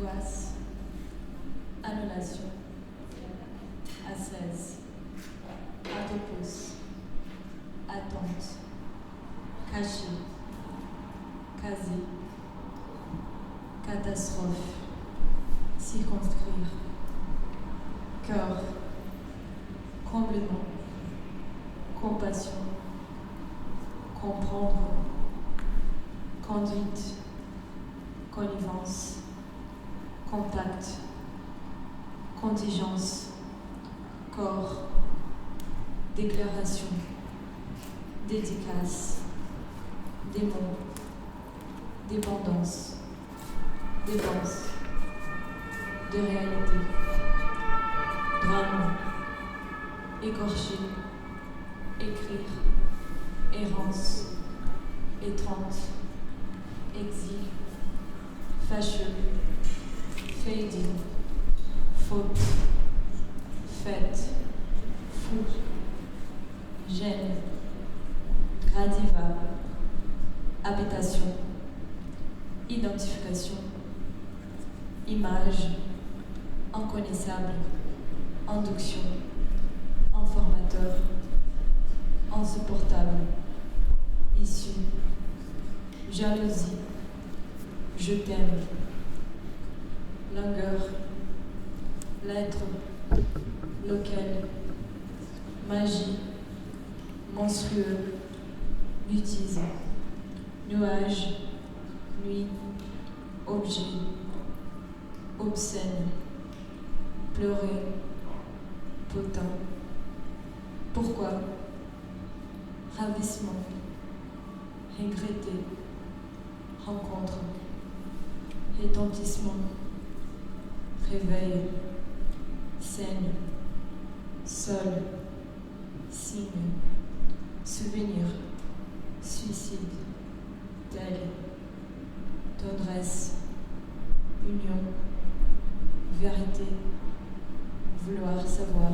angoisse, annulation, ascèse, autopause, attente, caché, quasi, catastrophe, circonscrire, cœur, comblement, compassion, comprendre, conduite, connivence, contact, contingence, corps, déclaration, dédicace, démon, dépendance, dépense, de réalité, drame, écorcher, écrire, errance, étreinte, exil, fâcheux, fading, faute, fête, fou, gêne, gradiva, habitation, identification, image, inconnaissable, induction, informateur, insupportable, issue, jalousie, je t'aime, longueur, lettre, lequel, magie, monstrueux, mutisme, nuage, nuit, objet, obscène, pleurer, potin. Pourquoi? Ravissement, regretter, rencontre, retentissement, réveil, scène, sol, signe, souvenir, suicide, tel, tendresse, union, vérité, vouloir savoir.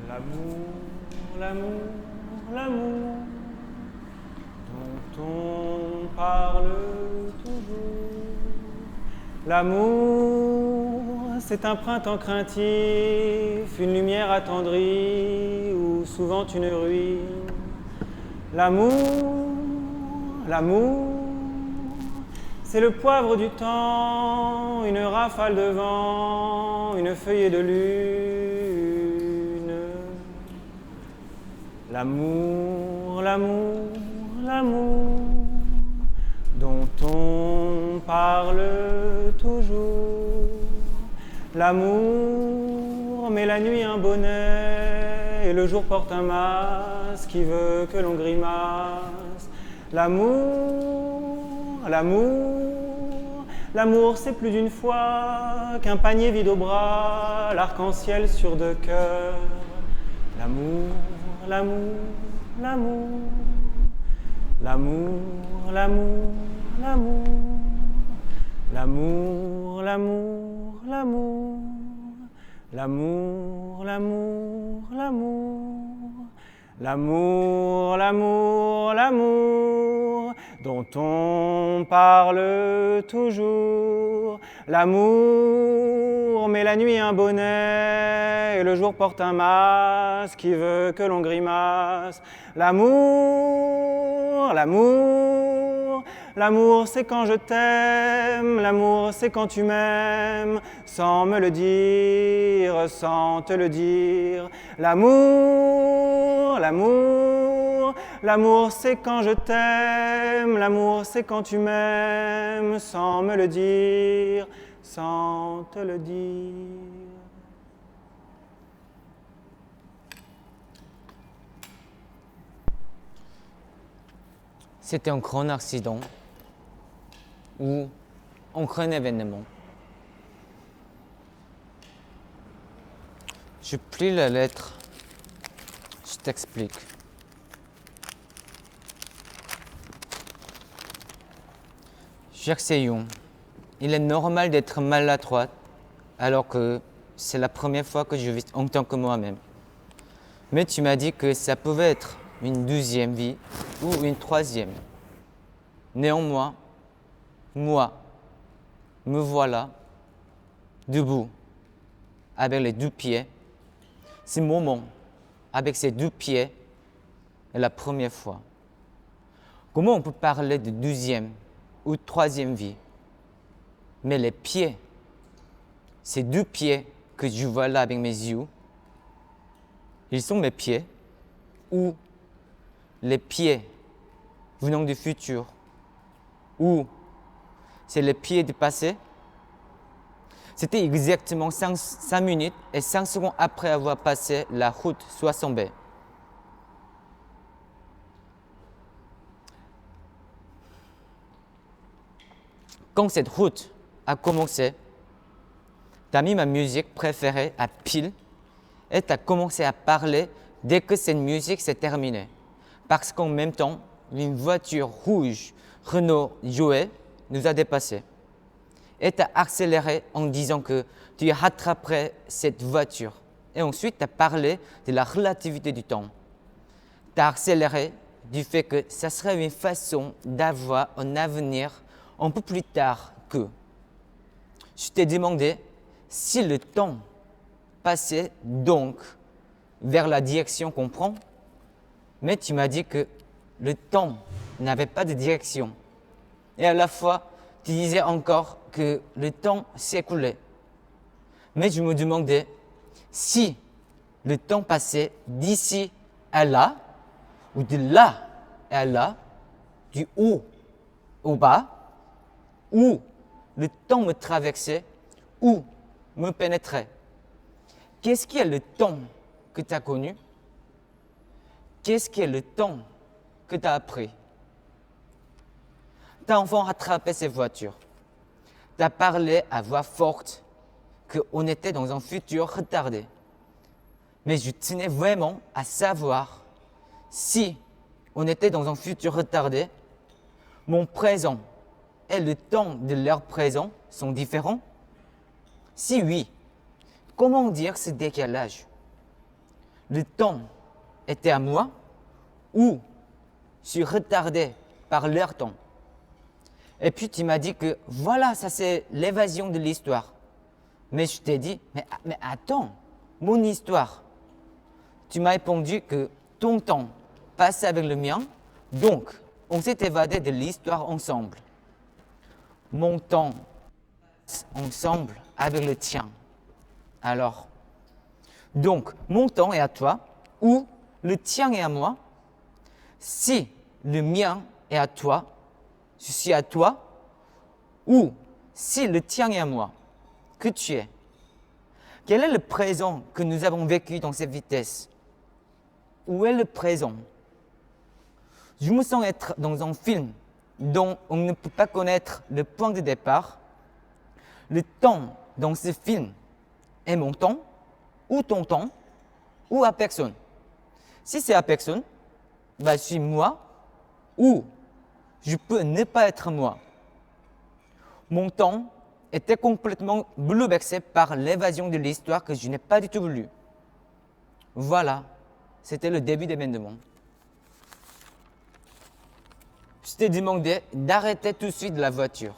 L'amour, l'amour, l'amour, dont on parle toujours. L'amour, c'est un printemps craintif, une lumière attendrie, ou souvent une ruine. L'amour, l'amour, c'est le poivre du temps, une rafale de vent, une feuillée de lune. L'amour, l'amour, l'amour, dont on parle toujours. L'amour met la nuit un bonnet et le jour porte un masque qui veut que l'on grimace. L'amour, l'amour, l'amour c'est plus d'une fois qu'un panier vide au bras, l'arc-en-ciel sur deux cœurs. L'amour, l'amour, l'amour, l'amour, l'amour, l'amour, l'amour, l'amour, l'amour, l'amour, l'amour, l'amour, l'amour, l'amour, l'amour, dont on parle toujours. L'amour met la nuit un bonnet et le jour porte un masque qui veut que l'on grimace. L'amour, l'amour, l'amour c'est quand je t'aime, l'amour c'est quand tu m'aimes, sans me le dire, sans te le dire. L'amour, l'amour, l'amour c'est quand je t'aime, l'amour c'est quand tu m'aimes, sans me le dire, sans te le dire. C'était un grand accident ou un grand événement. Je plie la lettre, je t'explique. Cher Seyong, il est normal d'être maladroite alors que c'est la première fois que je vis en tant que moi-même. Mais tu m'as dit que ça pouvait être une deuxième vie ou une troisième. Néanmoins, moi, me voilà debout avec les deux pieds. Ce moment avec ces deux pieds est la première fois. Comment on peut parler de deuxième ou troisième vie? Mais les pieds, ces deux pieds que je vois là avec mes yeux, ils sont mes pieds ou les pieds venant du futur ou c'est les pieds du passé? C'était exactement 5 minutes et 5 secondes après avoir passé la route 60B. Quand cette route a commencé, tu as mis ma musique préférée à pile et tu as commencé à parler dès que cette musique s'est terminée. Parce qu'en même temps, une voiture rouge Renault Zoé nous a dépassés. Et tu as accéléré en disant que tu rattraperais cette voiture. Et ensuite, tu as parlé de la relativité du temps. Tu as accéléré du fait que ça serait une façon d'avoir un avenir un peu plus tard que. Je t'ai demandé si le temps passait donc vers la direction qu'on prend, mais tu m'as dit que le temps n'avait pas de direction. Et à la fois, tu disais encore que le temps s'écoulait. Mais je me demandais si le temps passait d'ici à là, ou de là à là, du haut au bas, ou le temps me traversait, ou me pénétrait. Qu'est-ce qui est le temps que tu as connu? Qu'est-ce qui est le temps que tu as appris? Tu as enfin rattrapé ces voitures. Tu as parlé à voix forte qu'on était dans un futur retardé. Mais je tenais vraiment à savoir si on était dans un futur retardé, mon présent et le temps de leur présent sont différents? Si oui, comment dire ce décalage? Le temps était à moi ou je suis retardé par leur temps? Et puis tu m'as dit que voilà, ça c'est l'évasion de l'histoire. Mais je t'ai dit, mais attends, mon histoire. Tu m'as répondu que ton temps passe avec le mien, donc on s'est évadé de l'histoire ensemble. Mon temps passe ensemble avec le tien. Alors, donc mon temps est à toi ou le tien est à moi? Si le mien est à toi, je suis à toi, ou si le tien est à moi, que tu es? Quel est le présent que nous avons vécu dans cette vitesse? Où est le présent? Je me sens être dans un film dont on ne peut pas connaître le point de départ. Le temps dans ce film est mon temps, ou ton temps, ou à personne. Si c'est à personne, je suis moi, ou je peux ne pas être moi. Mon temps était complètement bouleversé par l'évasion de l'histoire que je n'ai pas du tout voulu. Voilà, c'était le début des événements. Je t'ai demandé d'arrêter tout de suite la voiture.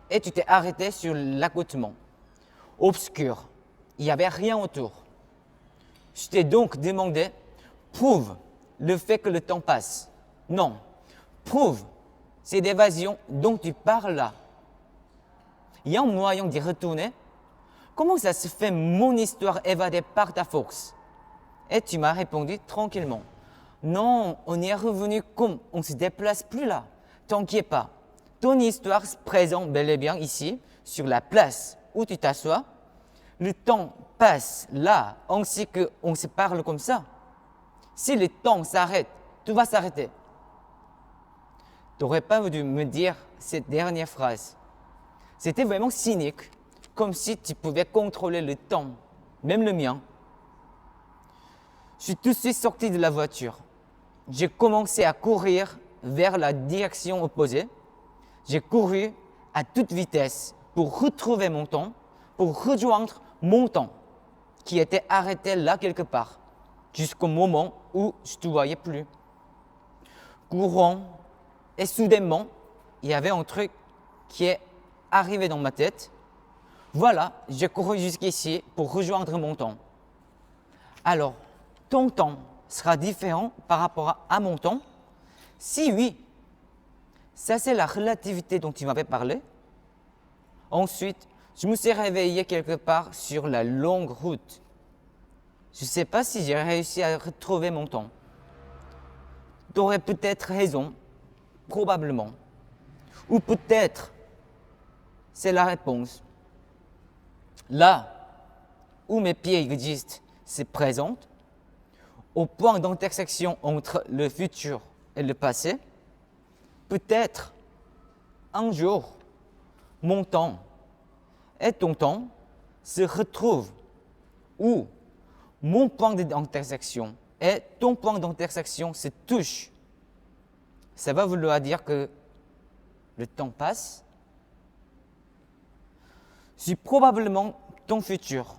Et tu t'es arrêté sur l'accotement. Obscur, il n'y avait rien autour. Je t'ai donc demandé, prouve le fait que le temps passe. Non, prouve cette évasion dont tu parles là. Il y a un moyen d'y retourner? Comment ça se fait mon histoire évadée par ta force? Et tu m'as répondu tranquillement. Non, on y est revenu comme on ne se déplace plus là. T'inquiète pas. Ton histoire se présente bel et bien ici, sur la place où tu t'assois. Le temps passe là, ainsi qu'on se parle comme ça. Si le temps s'arrête, tout va s'arrêter. Tu n'aurais pas dû me dire cette dernière phrase. C'était vraiment cynique, comme si tu pouvais contrôler le temps, même le mien. Je suis tout de suite sorti de la voiture. J'ai commencé à courir vers la direction opposée. J'ai couru à toute vitesse pour retrouver mon temps, pour rejoindre mon temps qui était arrêté là quelque part, jusqu'au moment où je ne te voyais plus. Courant, et soudainement, il y avait un truc qui est arrivé dans ma tête. Voilà, j'ai couru jusqu'ici pour rejoindre mon temps. Alors, ton temps sera différent par rapport à mon temps? Si oui, ça c'est la relativité dont tu m'avais parlé. Ensuite, je me suis réveillé quelque part sur la longue route. Je ne sais pas si j'ai réussi à retrouver mon temps. Tu aurais peut-être raison, probablement. Ou peut-être, c'est la réponse. Là où mes pieds existent, c'est présent. Au point d'intersection entre le futur et le passé, peut-être un jour, mon temps et ton temps se retrouvent où mon point d'intersection et ton point d'intersection se touchent. Ça va vouloir dire que le temps passe. Je suis probablement ton futur,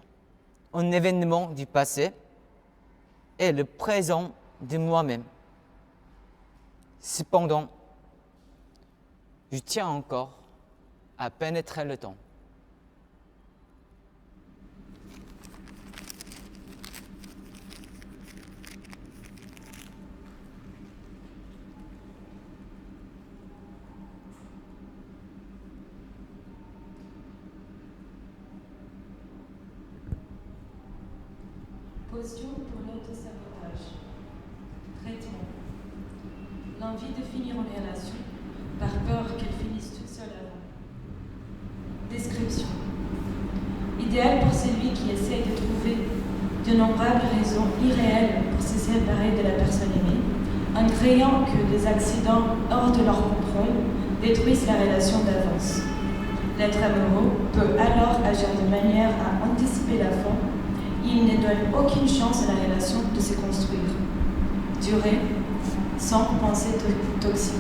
un événement du passé et le présent de moi-même. Cependant, je tiens encore à pénétrer le temps. Posture pour l'auto-sabotage. Traitement. L'envie de finir une relation par peur qu'elle finisse toute seule avant. Description. Idéal pour celui qui essaye de trouver d'innombrables raisons irréelles pour se séparer de la personne aimée, en créant que des accidents hors de leur contrôle détruisent la relation d'avance. L'être amoureux peut alors agir de manière à anticiper la fin. Il ne donne aucune chance à la relation de se construire. Durée, sans pensée toxique.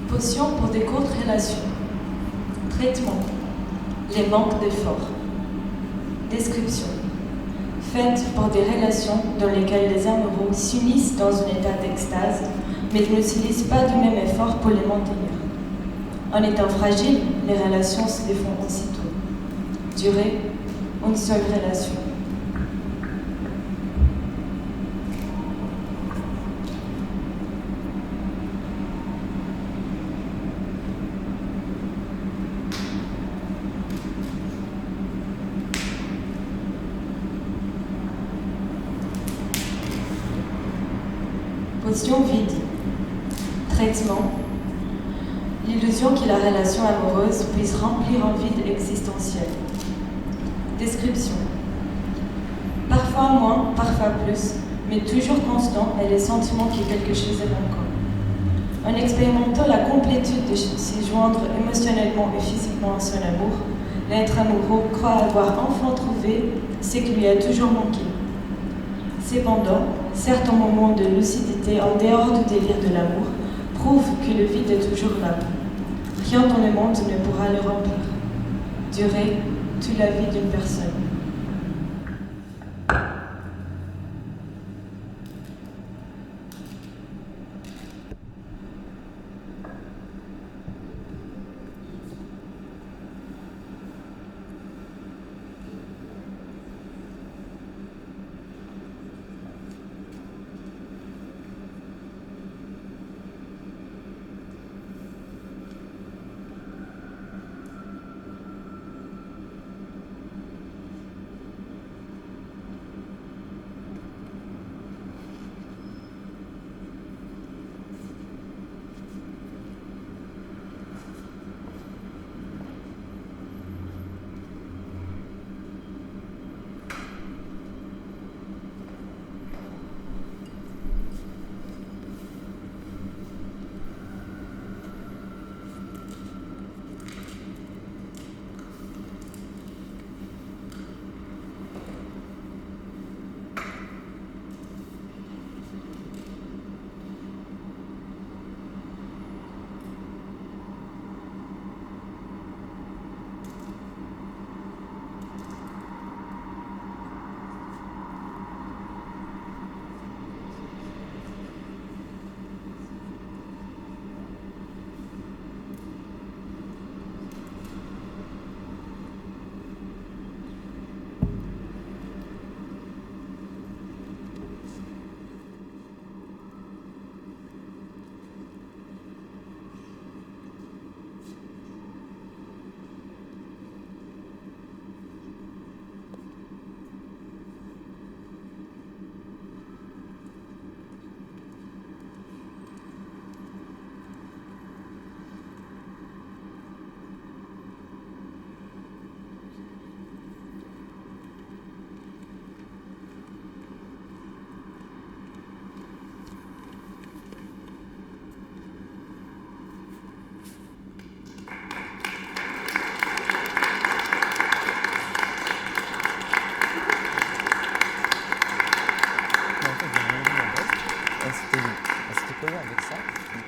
Potion pour des courtes relations. Traitement. Les manques d'efforts. Description. Faite pour des relations dans lesquelles les amoureux s'unissent dans un état d'extase, mais n'utilisent pas du même effort pour les maintenir. En étant fragiles, les relations se défont aussitôt. Durée, une seule relation. Position vide. Traitement. L'illusion que la relation amoureuse puisse remplir un vide existentiel. Description. Parfois moins, parfois plus, mais toujours constant est le sentiment que quelque chose est manquant. En expérimentant la complétude de se joindre émotionnellement et physiquement à son amour, l'être amoureux croit avoir enfin trouvé ce qui lui a toujours manqué. Cependant, certains moments de lucidité en dehors du délire de l'amour prouvent que le vide est toujours là. Rien dans le monde ne pourra le remplir. Durer toute la vie d'une personne.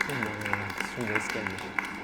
Sur l'escalier.